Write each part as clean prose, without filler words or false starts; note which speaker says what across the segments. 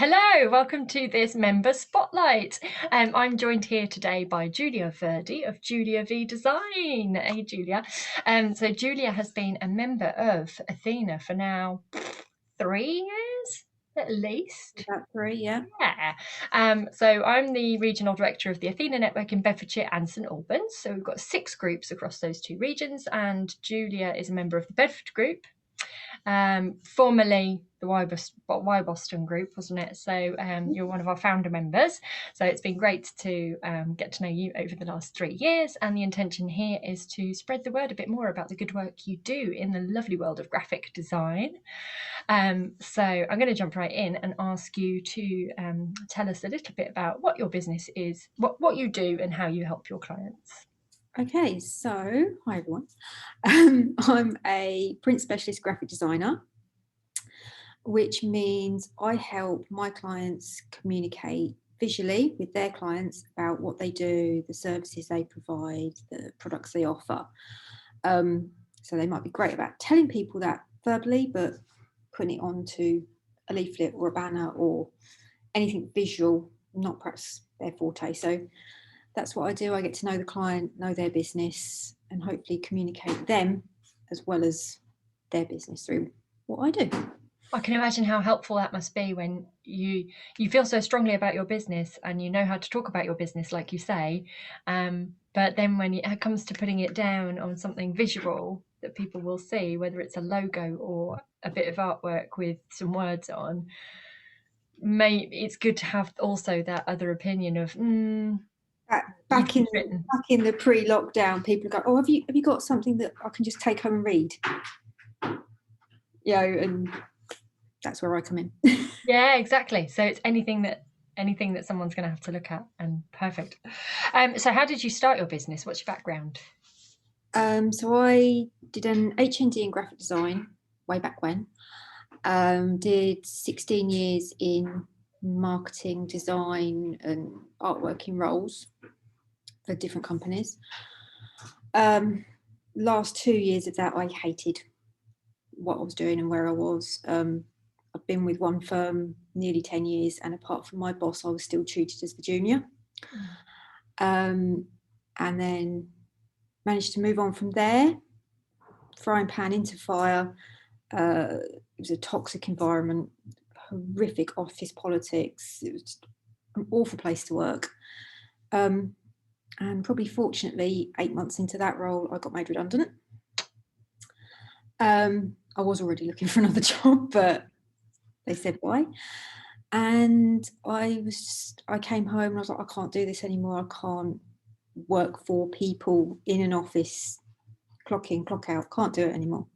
Speaker 1: Hello, welcome to this member spotlight. I'm joined here today by Julia Virdee of Julia V Design. Hey, Julia. So Julia has been a member of Athena for now 3 years at least.
Speaker 2: About three, yeah.
Speaker 1: Yeah. So I'm the regional director of the Athena network in Bedfordshire and St Albans. So we've got 6 groups across those 2 regions, and Julia is a member of the Bedford group. Formerly the Y Boston group, wasn't it? So you're one of our founder members. So it's been great to get to know you over the last 3 years. And the intention here is to spread the word a bit more about the good work you do in the lovely world of graphic design. So I'm going to jump right in and ask you to tell us a little bit about what your business is, what you do, and how you help your clients.
Speaker 2: Okay, so hi everyone. I'm a print specialist graphic designer, which means I help my clients communicate visually with their clients about what they do, the services they provide, the products they offer. So they might be great about telling people that verbally, but putting it onto a leaflet or a banner or anything visual, not perhaps their forte. So that's what I do. I get to know the client, know their business, and hopefully communicate them as well as their business through what I do.
Speaker 1: I can imagine how helpful that must be when you feel so strongly about your business and you know how to talk about your business, like you say. But then when it comes to putting it down on something visual that people will see, whether it's a logo or a bit of artwork with some words on, it's good to have also that other opinion of
Speaker 2: Back in
Speaker 1: written.
Speaker 2: the pre-lockdown, people go, "Oh, have you got something that I can just take home and read?" And that's where I come in.
Speaker 1: Yeah, exactly. So it's anything that someone's going to have to look at, and perfect. So how did you start your business? What's your background?
Speaker 2: So I did an HND in graphic design way back when. Did 16 years in marketing, design, and artworking roles for different companies. Last 2 years of that, I hated what I was doing and where I was. I've been with one firm nearly 10 years, and apart from my boss, I was still tutored as the junior. And then managed to move on from there, frying pan into fire. It was a toxic environment, horrific office politics. It was just an awful place to work. And probably fortunately, 8 months into that role, I got made redundant. I was already looking for another job, but they said why. And I came home and I was like, I can't do this anymore. I can't work for people in an office, clock in, clock out, can't do it anymore.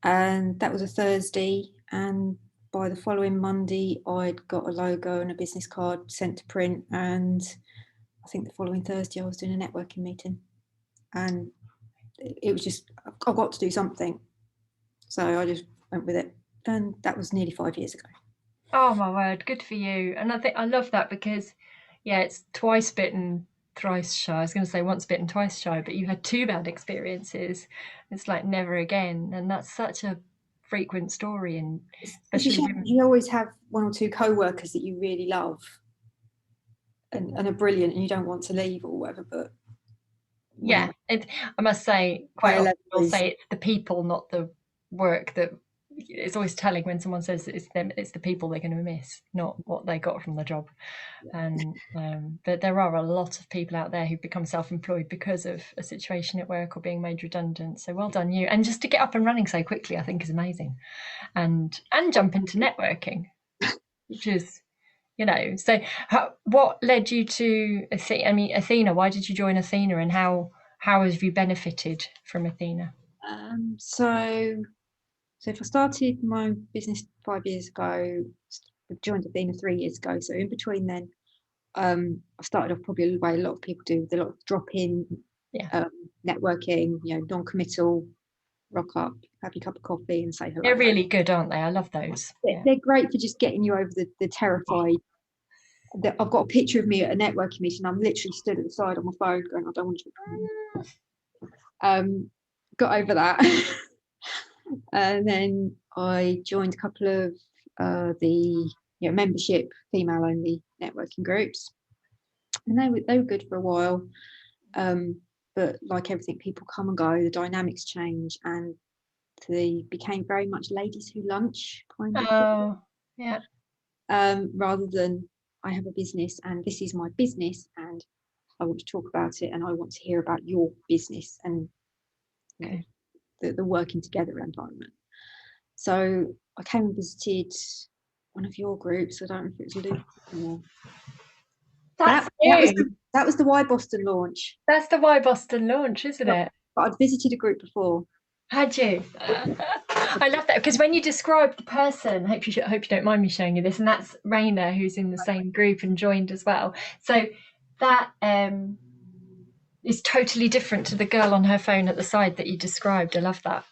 Speaker 2: And that was a Thursday, and by the following Monday, I'd got a logo and a business card sent to print, and I think the following Thursday I was doing a networking meeting, and it was just, I've got to do something. So I just went with it, and that was nearly 5 years ago.
Speaker 1: Oh my word, good for you. And I think I love that because, yeah, it's twice bitten, thrice shy. I was going to say once bitten, twice shy, but you had 2 bad experiences. It's like never again, and that's such a frequent story, and especially women.
Speaker 2: You always have one or two co-workers that you really love and are brilliant, and you don't want to leave or whatever, but
Speaker 1: Yeah, I must say, quite often we'll
Speaker 2: is
Speaker 1: say it's the people, not the work. That it's always telling when someone says it's them, it's the people they're going to miss, not what they got from the job. And but there are a lot of people out there who become self-employed because of a situation at work or being made redundant. So well done you. And just to get up and running so quickly, I think is amazing. And jump into networking, which is, so what led you to Athena? I mean, Athena, why did you join Athena, and how have you benefited from Athena?
Speaker 2: So if I started my business 5 years ago, I joined Athena 3 years ago. So in between then, I started off probably the way a lot of people do, with a lot of drop-in networking, non-committal, rock up, have your cup of coffee and say hello.
Speaker 1: They're really good, aren't they? I love those.
Speaker 2: They're great for just getting you over the terrified. I've got a picture of me at a networking meeting. I'm literally stood at the side on my phone going, I don't want to. Got over that. And then I joined a couple of the membership, female only networking groups, and they were good for a while. But like everything, people come and go, the dynamics change, and they became very much ladies who lunch kind of
Speaker 1: Oh, yeah.
Speaker 2: rather than I have a business and this is my business and I want to talk about it and I want to hear about your business and
Speaker 1: Okay.
Speaker 2: the working together environment. So I came and visited one of your groups. I don't know if it was Luke or
Speaker 1: That's
Speaker 2: that was the Why Boston launch.
Speaker 1: That's the Why Boston launch, isn't it?
Speaker 2: But I'd visited a group before.
Speaker 1: Had you? I love that, because when you describe the person, I hope you don't mind me showing you this, and that's Raina, who's in the same group and joined as well. So that is totally different to the girl on her phone at the side that you described. I love that.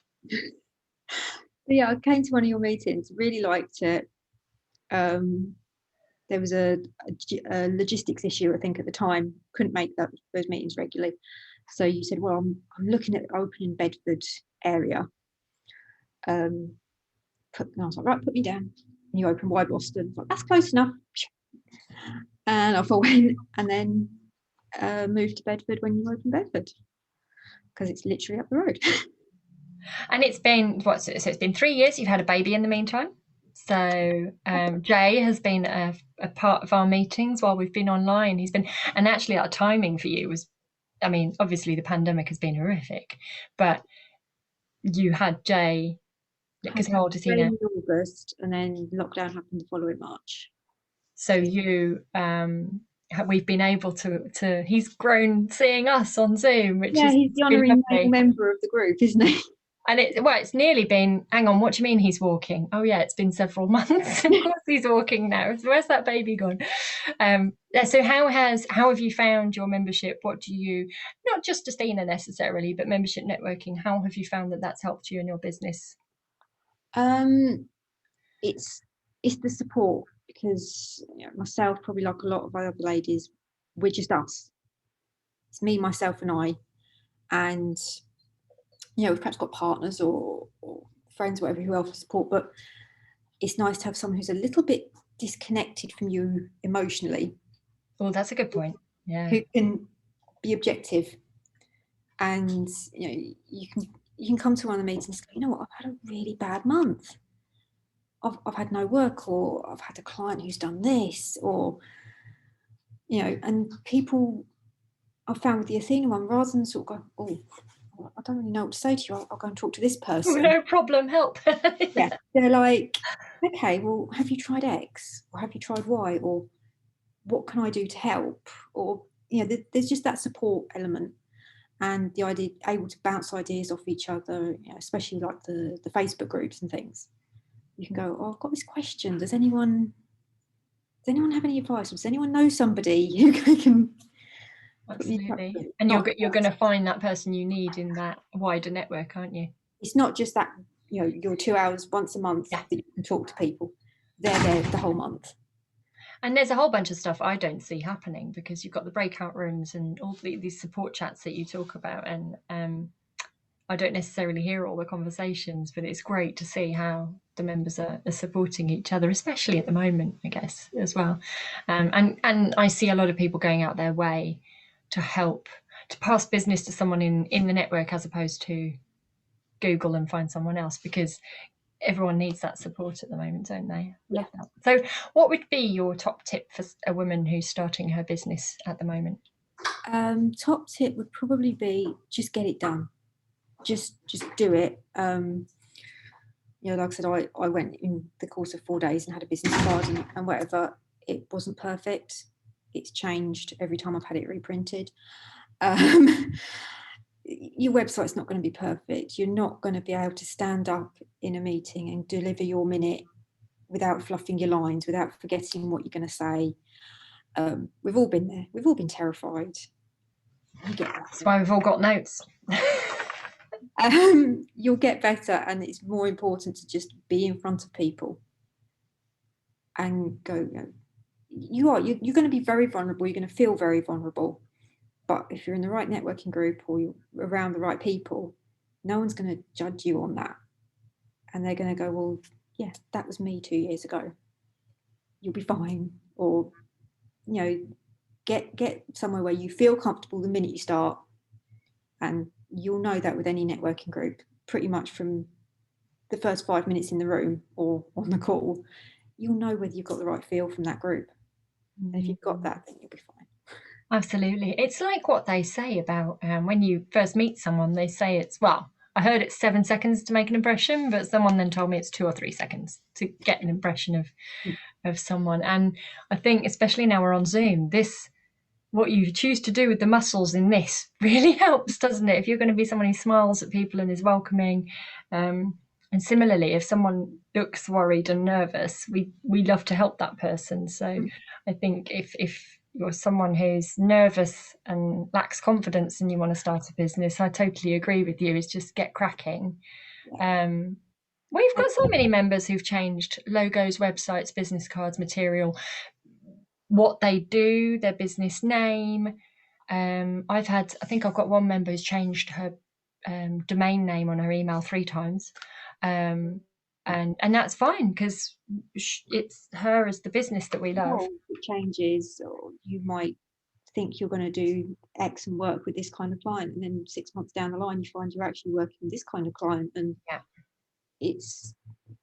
Speaker 2: Yeah, I came to one of your meetings, really liked it. There was a logistics issue, I think, at the time. Couldn't make those meetings regularly. So you said, well, I'm looking at opening Bedford area. And I was like, right, put me down. And you open Why Boston. I was like, that's close enough. And off I went, and then moved to Bedford when you opened Bedford, because it's literally up the road.
Speaker 1: And it's been so it's been 3 years. You've had a baby in the meantime. So Jay has been a part of our meetings while we've been online. He's been, and actually our timing for you was, I mean, obviously the pandemic has been horrific, but you had Jay, because how old is he now?
Speaker 2: In August, and then lockdown happened the following March.
Speaker 1: So you, we've been able to. He's grown seeing us on Zoom, which is
Speaker 2: he's the honorary member of the group, isn't he?
Speaker 1: And it's nearly been, hang on, what do you mean he's walking? Oh yeah, it's been several months. Of course he's walking now. So where's that baby gone? So how have you found your membership? What do you, not just Athena necessarily, but membership networking, how have you found that that's helped you in your business?
Speaker 2: It's the support, because myself, probably like a lot of other ladies, we're just us. It's me, myself and I. And we've perhaps got partners or friends, whatever, who else support, but it's nice to have someone who's a little bit disconnected from you emotionally.
Speaker 1: Oh, that's a good point. Yeah.
Speaker 2: Who can be objective, and you can come to one of the meetings and go, what, I've had a really bad month. I've had no work, or I've had a client who's done this, or and people, I've found with the Athena one, rather than sort of go, oh, I don't really know what to say to you, I'll go and talk to this person.
Speaker 1: No problem, help.
Speaker 2: Yeah, they're like, okay, well, have you tried X, or have you tried Y, or what can I do to help? Or there's just that support element, and the idea, able to bounce ideas off each other, especially like the Facebook groups and things. You can go, oh, I've got this question. Does anyone have any advice? Does anyone know somebody who can?
Speaker 1: Absolutely. And you're going to find that person you need in that wider network, aren't you?
Speaker 2: It's not just that, your 2 hours once a month that you can talk to people. They're there the whole month.
Speaker 1: And there's a whole bunch of stuff I don't see happening, because you've got the breakout rooms and all these support chats that you talk about. And I don't necessarily hear all the conversations, but it's great to see how the members are supporting each other, especially at the moment, I guess, as well. And I see a lot of people going out their way to help, to pass business to someone in the network, as opposed to Google and find someone else, because everyone needs that support at the moment, don't they? Love that. So what would be your top tip for a woman who's starting her business at the moment?
Speaker 2: Top tip would probably be just get it done. Just do it. Like I said, I went in the course of 4 days and had a business card and whatever. It wasn't perfect. It's changed every time I've had it reprinted. Your website's not going to be perfect. You're not going to be able to stand up in a meeting and deliver your minute without fluffing your lines, without forgetting what you're going to say. We've all been there. We've all been terrified.
Speaker 1: That's why we've all got notes.
Speaker 2: You'll get better, and it's more important to just be in front of people and go, you're going to be very vulnerable. You're going to feel very vulnerable. But if you're in the right networking group or you're around the right people, no one's going to judge you on that. And they're going to go, well, yeah, that was me 2 years ago. you'll be fine. Or, you know, get somewhere where you feel comfortable the minute you start, and you'll know that with any networking group, pretty much from the first 5 minutes in the room or on the call, you'll know whether you've got the right feel from that group. And if you've got that, then you'll be fine.
Speaker 1: Absolutely. It's like what they say about when you first meet someone, they say it's, well, I heard it's 7 seconds to make an impression, but someone then told me it's 2 or 3 seconds to get an impression of someone. And I think, especially now we're on Zoom, this, what you choose to do with the muscles in this really helps, doesn't it? If you're going to be someone who smiles at people and is welcoming, and similarly, if someone looks worried and nervous, we love to help that person. So I think if you're someone who's nervous and lacks confidence and you want to start a business, I totally agree with you. Is just get cracking. We've got so many members who've changed logos, websites, business cards, material, what they do, their business name. I think I've got one member who's changed her domain name on her email 3 times. And that's fine because it's her as the business that we love.
Speaker 2: It changes, or you might think you're going to do X and work with this kind of client, and then 6 months down the line you find you're actually working with this kind of client, and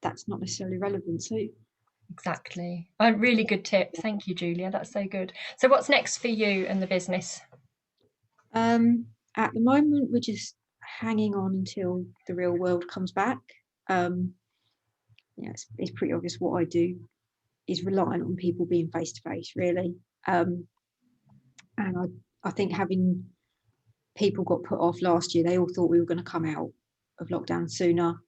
Speaker 2: that's not necessarily relevant. So
Speaker 1: exactly, a really good tip. Thank you, Julia. That's so good. So what's next for you and the business?
Speaker 2: At the moment, we're just hanging on until the real world comes back. It's pretty obvious what I do is reliant on people being face to face, really. And I think having people got put off last year, they all thought we were going to come out of lockdown sooner,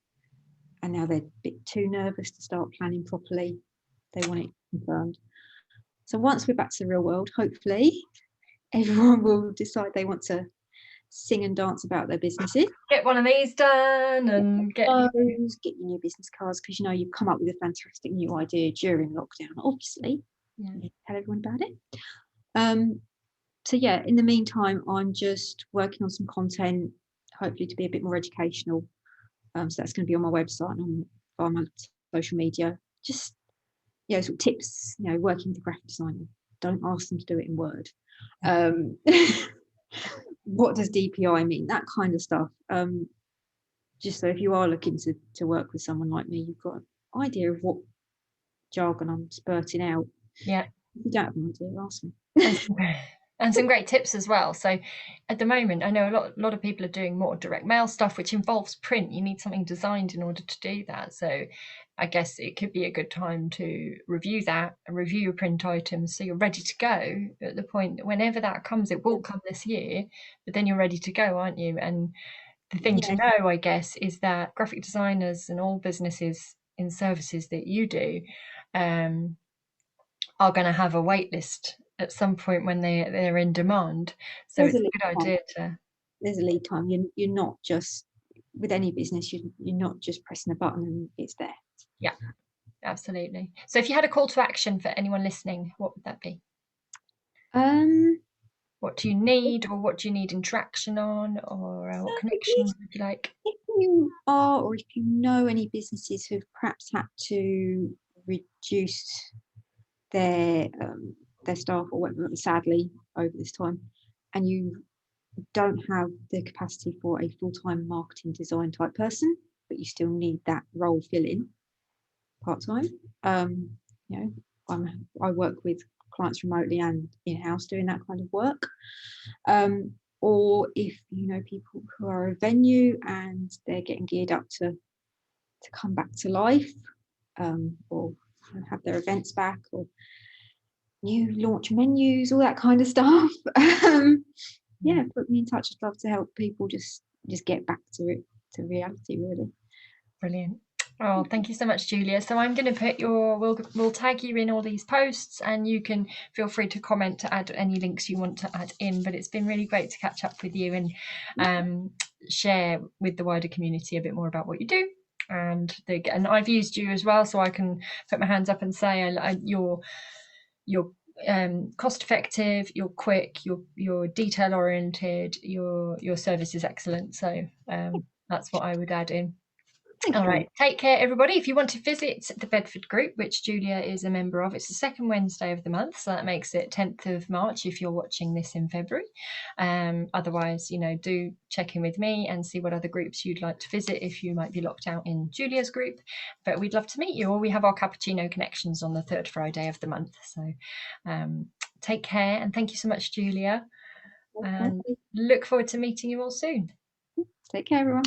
Speaker 2: and now they're a bit too nervous to start planning properly. They want it confirmed. So once we're back to the real world, hopefully everyone will decide they want to sing and dance about their businesses.
Speaker 1: Get one of these done and get
Speaker 2: your new business cards, because you've come up with a fantastic new idea during lockdown, obviously. Tell everyone about it. So yeah, in the meantime, I'm just working on some content, hopefully to be a bit more educational. So that's going to be on my website and on my social media. Just sort of tips, working with a graphic designer. Don't ask them to do it in Word. What does DPI mean? That kind of stuff. Just so if you are looking to work with someone like me, you've got an idea of what jargon I'm spurting out.
Speaker 1: Yeah.
Speaker 2: If you don't have an idea, ask me.
Speaker 1: And some great tips as well. So at the moment, I know a lot of people are doing more direct mail stuff, which involves print. You need something designed in order to do that. So I guess it could be a good time to review that and review your print items so you're ready to go at the point that whenever that comes, it will come this year, but then you're ready to go, aren't you? And the thing to know, I guess, is that graphic designers and all businesses in services that you do are going to have a wait list at some point when they're in demand. So it's a good idea to...
Speaker 2: There's a lead time. You're not just, with any business, you're not just pressing a button and it's there.
Speaker 1: Yeah, absolutely. So if you had a call to action for anyone listening, what would that be? What do you need, or what do you need interaction on, or what connections would you like?
Speaker 2: If you are, or if you know any businesses who've perhaps had to reduce their staff or whatever, sadly, over this time, and you don't have the capacity for a full-time marketing design type person, but you still need that role filling part-time, I work with clients remotely and in-house doing that kind of work. Or if you know people who are a venue and they're getting geared up to come back to life, or have their events back, or new launch menus, all that kind of stuff. Put me in touch. I'd love to help people just get back to reality, really.
Speaker 1: Brilliant. Oh, thank you so much, Julia. So I'm going to put we'll tag you in all these posts, and you can feel free to comment to add any links you want to add in. But it's been really great to catch up with you and share with the wider community a bit more about what you do. And I've used you as well, so I can put my hands up and say you're cost effective, you're quick, you're detail oriented, your service is excellent. So that's what I would add in.
Speaker 2: Thank
Speaker 1: All
Speaker 2: you.
Speaker 1: right, take care, everybody. If you want to visit the Bedford group, which Julia is a member of, it's the second Wednesday of the month, so that makes it 10th of March if you're watching this in February. Otherwise, do check in with me and see what other groups you'd like to visit if you might be locked out in Julia's group. But we'd love to meet you, or we have our cappuccino connections on the third Friday of the month. So take care, and thank you so much, Julia. And look forward to meeting you all soon.
Speaker 2: Take care, everyone.